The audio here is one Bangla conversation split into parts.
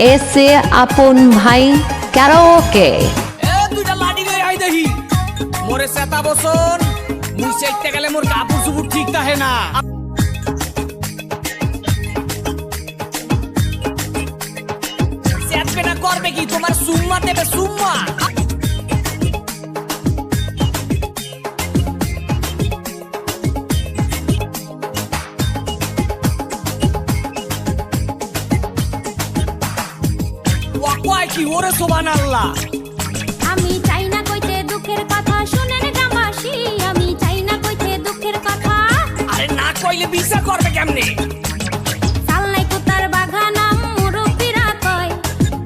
এসে আপন ভাই ক্যারাওকে দুইটা লাডি লই আই দেখি মোরে সেতা বসন মুই সেটতে গেলে মোর কাপড় চুপড় ঠিক থাকে না সেটবে না করবে কি তোমার সুম্মা দেবে সুম্মা ওয়াকওয়াই কি ওরে সুবহানাল্লাহ আমি চাই না কইতে দুঃখের কথা শুনেন জামাসি আমি চাই না কইতে দুঃখের কথা আরে না কইলে বিচার করবে কেমনে সাল্লাই কুতার বাগানাম মুরব্বিরা কয়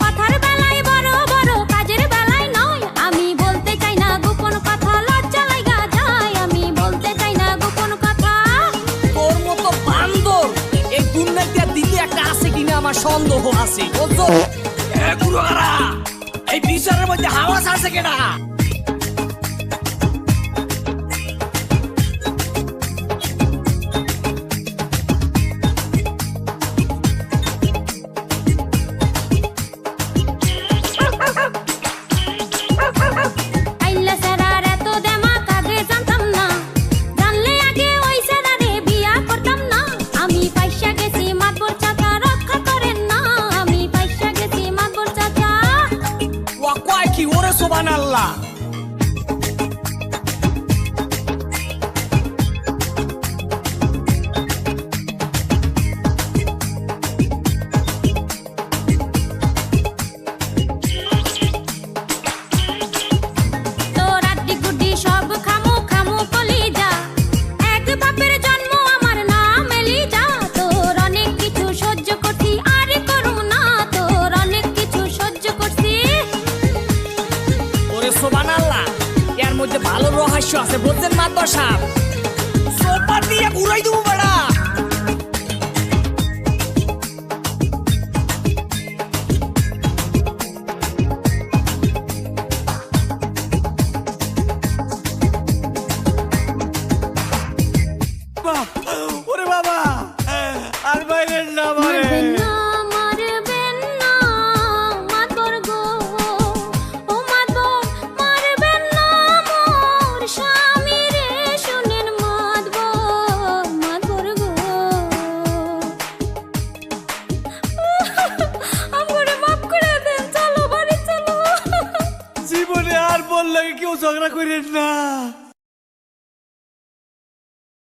কথার বেলায় বড় বড় কাজের বেলায় নয় আমি বলতে চাই না গোপন কথা লজ্জা লাগা যায় আমি বলতে চাই না গোপন কথা তোর মতো বান্দর এই দুনিয়াতে দিতে একটা আছে কিনা আমার সন্দেহ আছে বুঝছো এ গুরুগারা এই বিচারের মধ্যে হাওয়া আছে কেডা আইলা সেরার এত দেমা কাগে জানতাম না জানলে আগে ওই সেরারে বিয়া করতাম না আমি পয়সা গেছি মাতবর চাচা রক্ষা করেন না আমি পয়সা গেছি মাতবর চাচা ওয়াকওয়াই কি ওরে সুবহানাল্লাহ তোর আড্ডি গুড্ডি সব খামু খামু কলিজা এক বাপের জন্ম আমার নাম এলিজা তোর অনেক কিছু সহ্য করছি আর করুম না তোর অনেক কিছু সহ্য করছি ওরে সুবহানাল্লাহ এর মধ্যে ভালো রহস্য আছে বুঝছেন মাতবর সাহেব সোপা দিয়ে ঘুরাই দেবো বেড়া ওরে বাবা আর বাইরের না মারবেন না মারবেন না মাতবর গো ও মাতবর মারবেন না মোর স্বামী রে শুনেন মাতবর মাতবর গো আমারে মাফ করে দেন চলো বাড়ি চলো জীবনে আর বললে কেউ ঝগড়া করেন না